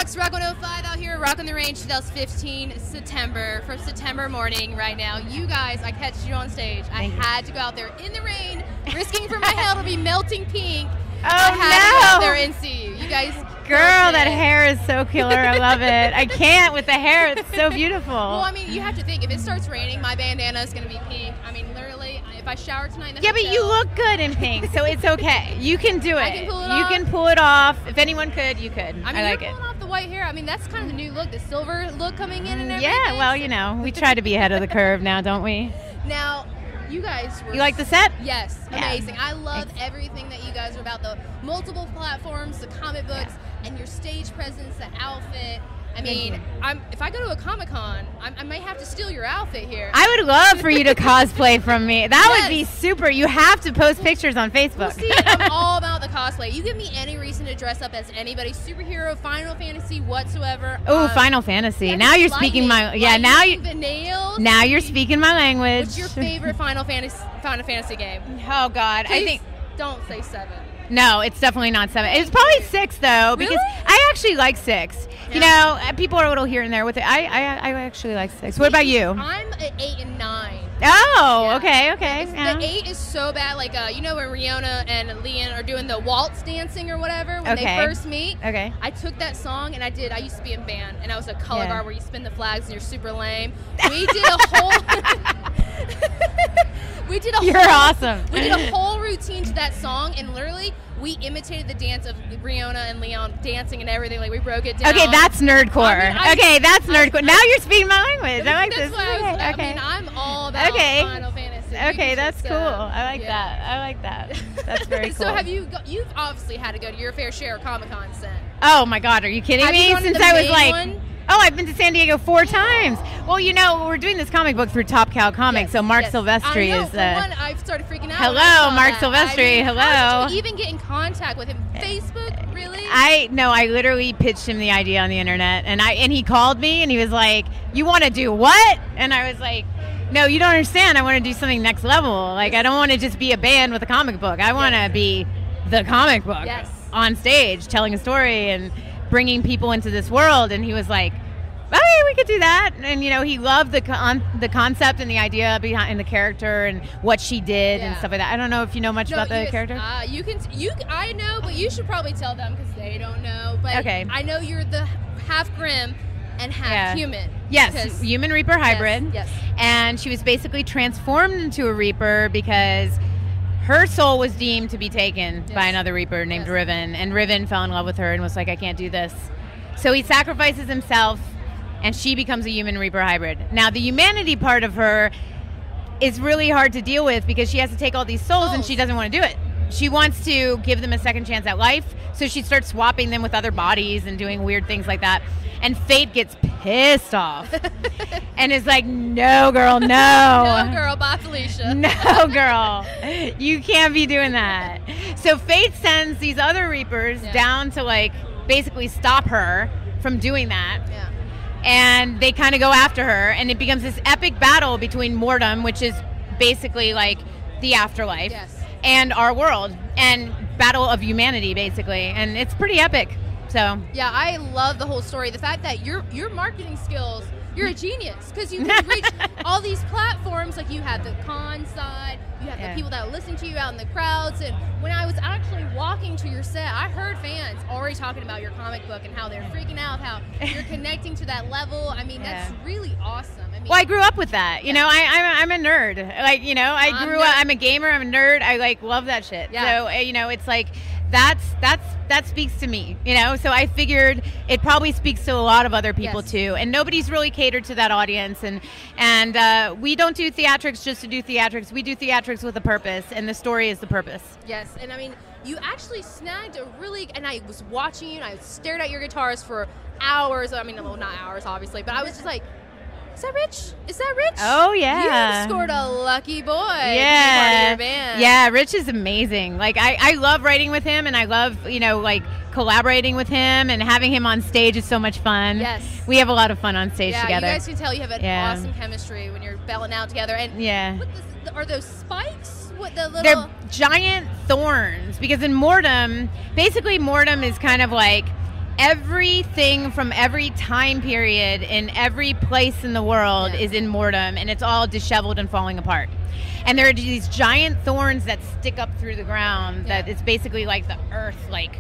Rocks, Rock 105 out here, Rock on the Range 2015, September, from September morning right now. You guys, I catch you on stage. I had to go out there in the rain, risking for my hair to be melting pink. Oh, I had to go out there and see you. You guys. Girl, that hair is so killer. I love it. I can't with the hair. It's so beautiful. Well, I mean, you have to think, if it starts raining, my bandana is going to be pink. I mean, literally, if I shower tonight in the hotel, but you look good in pink, so it's okay. You can do it. I can pull it you off. can pull it off. If anyone could, you could. I mean, I like you're it. pulling off the white hair. I mean, that's kind of the new look, the silver look coming in and everything. Yeah, well, you know, we try to be ahead of the curve now, don't we? Now, you guys were... You like the set? Yes, Yeah. amazing. I love everything that you guys are about, the multiple platforms, the comic books, and your stage presence, the outfit. I mean, if I go to a Comic-Con, I might have to steal your outfit here. I would love for you to cosplay from me. That would be super. You have to post pictures on Facebook. Well, see, I'm all about the cosplay. You give me any reason to dress up as anybody, superhero, Final Fantasy, whatsoever. Oh, Final Fantasy. Now you're speaking my now you're speaking my language. What's your favorite Final Fantasy game? Oh God, Please I think don't say 7. No, it's definitely not 7. It's probably 6 though, because I actually like 6. Yeah. You know, people are a little here and there with it. I actually like 6. What about you? I'm at 8 and 9. Oh, okay. The 8 is so bad. Like, you know when Rihanna and Leon are doing the waltz dancing or whatever when they first meet? Okay. I took that song and I used to be in band, and I was a color guard where you spin the flags and you're super lame. We did a whole... You're awesome. We did a whole routine to that song, and literally we imitated the dance of Rihanna and Leon dancing and everything. Like, we broke it down. Okay, that's nerdcore. That's nerdcore. Now you're speaking my language. I like this. I mean, I'm all about Final Fantasy. Okay, that's cool. I like that. I like that. That's very cool. So you've obviously had to go to your fair share of Comic-Con since. Oh my God, are you kidding me? Since I was like... Oh, I've been to San Diego 4 times. Well, you know, we're doing this comic book through Top Cow Comics, so Mark Silvestri I know, is... for one, I've started freaking out. Hello, Mark Silvestri. Hello. How did you even get in contact with him? Facebook? Really? I literally pitched him the idea on the internet, and he called me, and he was like, "You want to do what?" And I was like, "No, you don't understand. I want to do something next level. Like, I don't want to just be a band with a comic book. I want to be the comic book on stage, telling a story and bringing people into this world." And he was like, "Oh, we could do that." And, you know, he loved the concept and the idea behind the character and what she did and stuff like that. I don't know if you know much about the character. I know, but you should probably tell them because they don't know. But I know you're the half Grimm and half human. Yes, human Reaper hybrid. Yes. And she was basically transformed into a Reaper because her soul was deemed to be taken by another Reaper named Riven. And Riven fell in love with her and was like, "I can't do this." So he sacrifices himself, and she becomes a human Reaper hybrid. Now, the humanity part of her is really hard to deal with because she has to take all these souls and she doesn't want to do it. She wants to give them a second chance at life, so she starts swapping them with other bodies and doing weird things like that. And Fate gets pissed off and is like, "No, girl, no." No, girl, bye, Felicia. No, girl. You can't be doing that. So Fate sends these other Reapers down to, like, basically stop her from doing that. Yeah. And they kind of go after her, and it becomes this epic battle between Mortem, which is basically like the afterlife, and our world, and battle of humanity, basically. And it's pretty epic. So yeah, I love the whole story. The fact that your marketing skills, you're a genius because you can reach all these platforms. Like, you have the con side, you have the people that are listening to you out in the crowds. And when I was actually walking to your set, I heard fans already talking about your comic book and how they're freaking out, how you're connecting to that level. I mean, that's really awesome. I mean, well, I grew up with that. You know, I'm a nerd. Like, you know, I grew up. I'm a gamer. I'm a nerd. I love that shit. Yeah. So you know, it's like that speaks to me, you know, so I figured it probably speaks to a lot of other people too, and nobody's really catered to that audience, and we don't do theatrics just to do theatrics. We do theatrics with a purpose, and the story is the purpose. Yes, and I mean, you actually snagged a really, and I was watching you, and I stared at your guitars for hours. I mean, well, not hours, obviously, but I was just like, "Is that Rich? Is that Rich?" Oh, yeah. You scored a lucky boy. Yeah. To be part of your band. Yeah, Rich is amazing. Like, I love writing with him, and I love, you know, like, collaborating with him, and having him on stage is so much fun. Yes. We have a lot of fun on stage together. Yeah, you guys can tell you have an awesome chemistry when you're belling out together. And are those spikes? What the little... They're giant thorns, because in Mortem, basically Mortem is kind of like, everything from every time period in every place in the world is in Mortem, and it's all disheveled and falling apart. And there are these giant thorns that stick up through the ground that it's basically like the earth like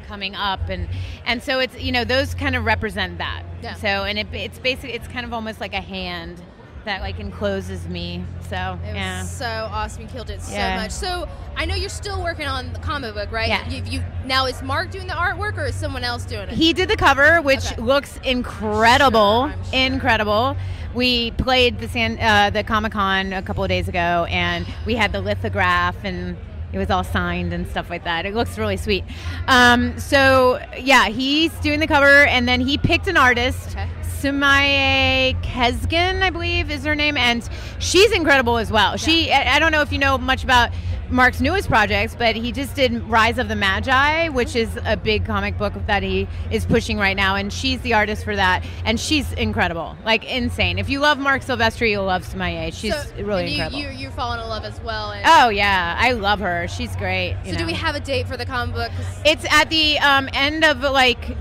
coming up, and so it's, you know, those kind of represent that. So, and it's basically, it's kind of almost like a hand that like encloses me. So it was so awesome. You killed it so much. So I know you're still working on the comic book, right? You now, is Mark doing the artwork or is someone else doing it? He did the cover, which looks incredible. I'm sure. Incredible. We played the Comic-Con a couple of days ago, and we had the lithograph, and it was all signed and stuff like that. It looks really sweet. So yeah, he's doing the cover, and then he picked an artist. Sumaye Kesgan, I believe, is her name, and she's incredible as well. I don't know if you know much about Mark's newest projects, but he just did Rise of the Magi, which is a big comic book that he is pushing right now, and she's the artist for that, and she's incredible, like insane. If you love Mark Silvestri, you'll love Sumaye. She's really incredible. You're falling in love as well. And oh yeah, I love her. She's great. So do we have a date for the comic book? It's at the end of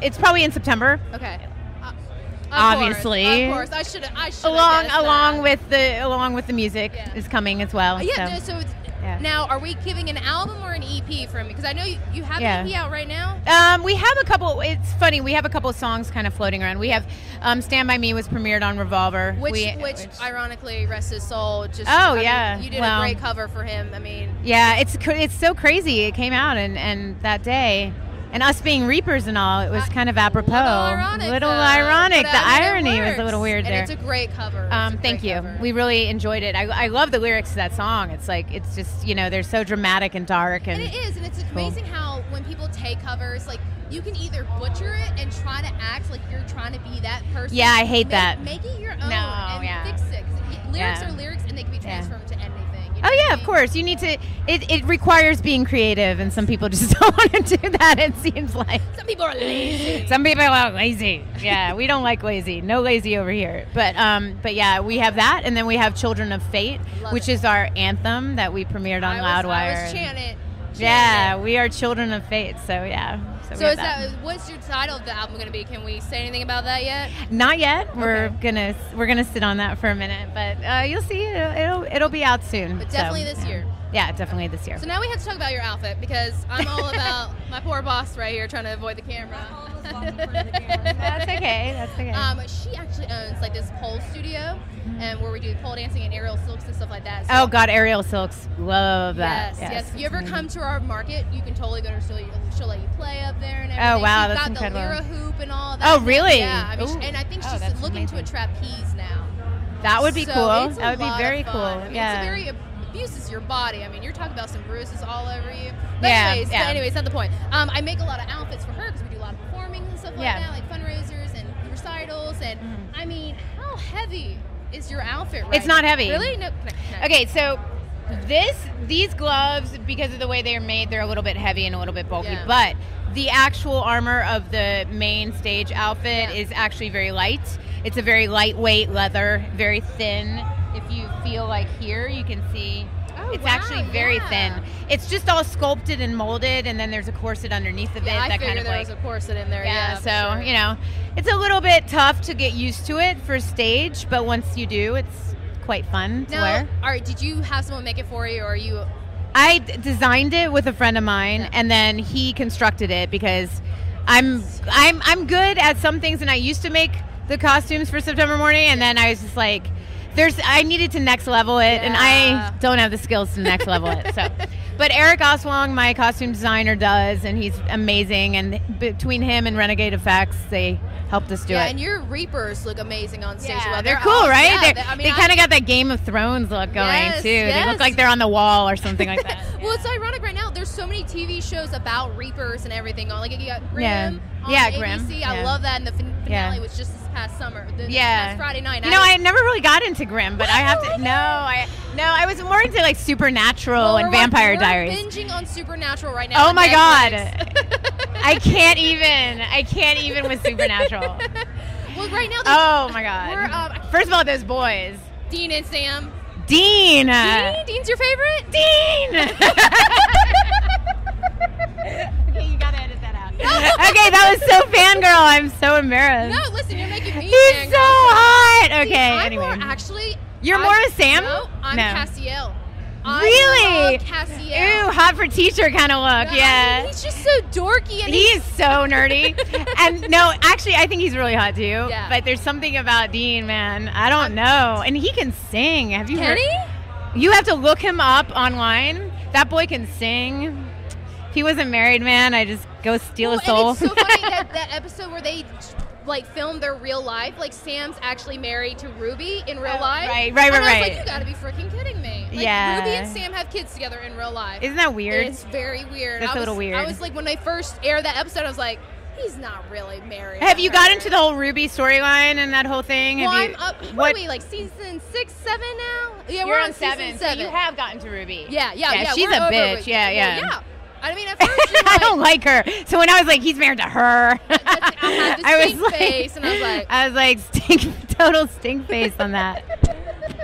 it's probably in September. Okay. Obviously, of course. I should. Along with the music is coming as well. Now, are we giving an album or an EP from? Because I know you have an EP out right now. We have a couple. It's funny. We have a couple of songs kind of floating around. We have "Stand by Me" was premiered on Revolver, which ironically, rest his soul. You did a great cover for him. I mean, it's so crazy. It came out and that day. And us being Reapers and all, it was kind of apropos. Little ironic. The irony was a little weird there. And it's a great cover. Thank you. We really enjoyed it. I love the lyrics to that song. It's like, it's just, you know, they're so dramatic and dark. And it is. And it's amazing how when people take covers, like, you can either butcher it and try to act like you're trying to be that person. Yeah, I hate that. Make it your own and fix it. Lyrics are lyrics, and they can be transformed to anything. You know of course. You need to. It requires being creative, and some people just don't want to do that. It seems like some people are lazy. Some people are lazy. Yeah, we don't like lazy. No lazy over here. But yeah, we have that, and then we have "Children of Fate," which is our anthem that we premiered on Loudwire. I was chanting. Yeah, we are Children of Fate. So yeah. So is what's your title of the album going to be? Can we say anything about that yet? Not yet. We're gonna sit on that for a minute, but you'll see. It'll be out soon. But definitely this year. Yeah, definitely this year. So now we have to talk about your outfit, because I'm all about my poor boss right here trying to avoid the camera. That's okay. She actually owns like this pole studio, and where we do pole dancing and aerial silks and stuff like that. So, oh God, aerial silks, love that. Yes. If you ever come to our market, you can totally go to her studio. She'll let you play up there and everything. Oh wow, she's that's got incredible. the Lyra hoop and all that. Oh really? Yeah, I mean, and I think she's looking to a trapeze now. That would be cool. That would be very cool. I mean, it's abuses your body. I mean, you're talking about some bruises all over you. But anyways, not the point. I make a lot of outfits for her because we do a lot of performing and stuff like that, like fundraisers and recitals. And I mean, how heavy is your outfit right It's not heavy. Really? No. Okay, so these gloves, because of the way they're made, they're a little bit heavy and a little bit bulky. But the actual armor of the main stage outfit is actually very light. It's a very lightweight leather, very thin. If you feel like here, you can see it's actually very thin. It's just all sculpted and molded, and then there's a corset underneath of it. I figured there was a corset in there. So you know, it's a little bit tough to get used to it for stage, but once you do, it's quite fun to wear. All right, did you have someone make it for you, or are you? I designed it with a friend of mine, and then he constructed it, because I'm good at some things, and I used to make the costumes for September Morning, and then I was just like, I needed to next level it, and I don't have the skills to next level it. So, but Eric Oswong, my costume designer, does, and he's amazing. And between him and Renegade Effects, they helped us do it. Yeah, and your Reapers look amazing on stage. Yeah, they're cool, right? They kind of got that Game of Thrones look going too. They look like they're on the wall or something like that. Well, it's ironic right now. There's so many TV shows about Reapers and everything on. Like you got Grimm on Grimm. ABC. I love that, and the finale was just this past summer. This past Friday night. You know, I never really got into Grimm, but I have to. I was more into like Supernatural and Vampire Diaries. We're binging on Supernatural right now. Oh my God, I can't even with Supernatural. Well, right now. Oh my God. First of all, those boys, Dean and Sam. Dean. Dean's your favorite? Dean. Okay, you gotta edit that out. Okay, that was so fangirl. okay. I'm Anyway, actually. you're more of Sam. No, I'm No. Cassiel. Really? I love Cassiel. Ooh, hot for teacher kind of look. Yeah. I mean, he's just so dorky, and He is so nerdy. And no, actually, I think he's really hot too. Yeah. But there's something about Dean, man. I don't know. And he can sing. Have you Can heard? he? You have to look him up online. That boy can sing. If he wasn't married, man, I just go steal his soul. And it's so funny that episode where they like filmed their real life. Like Sam's actually married to Ruby in real life. Right. And I was like, you gotta be freaking kidding me. Like, Yeah. Ruby and Sam have kids together in real life. Isn't that weird? It's very weird. That's a little weird. I was like, when they first aired that episode, I was like, he's not really married. Have you got into the whole Ruby storyline and that whole thing? Well, Have you, I'm up. What are we, like season 6, 7 now? Yeah, You're we're on 7. season So 7. you have gotten to Ruby. Yeah. She's we're a over bitch. with Yeah. Yeah. I mean, at first you're I like, don't like her. So when I was like, he's married to her, I had the stink face, and I was like, total stink face on that.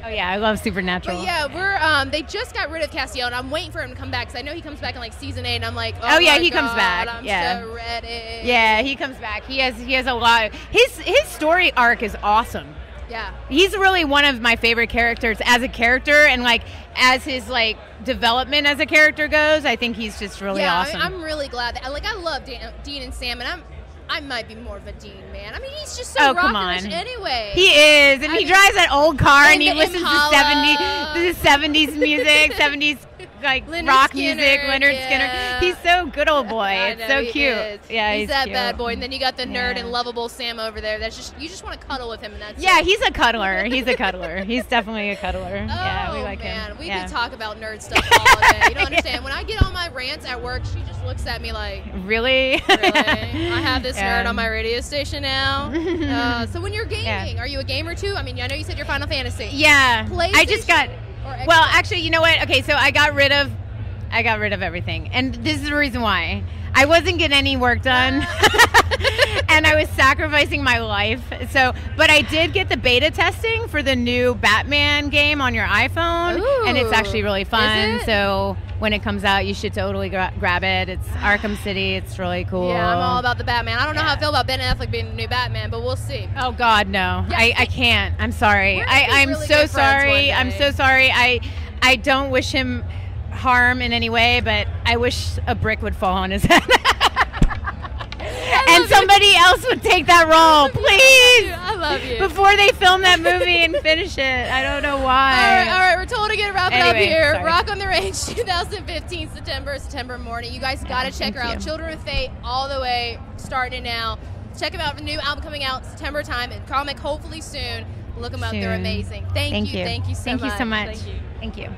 Oh yeah, I love Supernatural. But yeah, we're they just got rid of Castiel, and I'm waiting for him to come back because I know he comes back in like season 8, and I'm like, Oh, yeah, my he comes God, back. I'm Yeah. so ready. Yeah, he comes back. He has a lot. His story arc is awesome. Yeah. He's really one of my favorite characters as a character, and like as his like development as a character goes, I think he's just really awesome. I'm really glad that I love Dean and Sam, and I might be more of a Dean man. I mean, he's just so rockerish anyway. He is, and he drives that old car, and he listens Impala. to 70s music, 70s like Leonard rock Skinner, music, Leonard yeah. Skinner. He's so good old boy. I It's know, so he cute. is. Yeah, he's that cute. bad boy, and then you got the nerd Yeah. and lovable Sam over there. That's just you just want to cuddle with him, and that's Yeah, it. he's a cuddler. He's a cuddler. He's definitely a cuddler. Oh, Yeah, we like man. him. We Yeah. could talk about nerd stuff all day. You don't understand. When I get on my rants at work, she just looks at me like, Really? really? I have this Yeah. nerd on my radio station now. So when you're gaming, are you a gamer too? I mean, I know you said you're Final Fantasy. Yeah. I just got. Or Xbox? Well, actually, you know what? Okay, so I got rid of everything, and this is the reason why. I wasn't getting any work done, and I was sacrificing my life. So, but I did get the beta testing for the new Batman game on your iPhone, and it's actually really fun. Is it? So when it comes out, you should totally grab it. It's Arkham City. It's really cool. Yeah, I'm all about the Batman. I don't know how I feel about Ben Affleck being the new Batman, but we'll see. Oh God, no! Yeah. I can't. I'm sorry. We're gonna be I'm really so good friends one sorry. day. I'm so sorry. I don't wish him harm in any way, but I wish a brick would fall on his head. And somebody else would take that role, please. I love you. Before they film that movie and finish it. I don't know why. All right, we're told to get wrapped up Anyway, here. sorry. Rock on the Range 2015, September morning. You guys got to check her out. you. Children of Fate, all the way, starting now. Check them out. The new album coming out September time, and comic hopefully soon. Look them up. They're Soon. amazing. Thank you. Thank you so much. Thank you so much. Thank you. Thank you.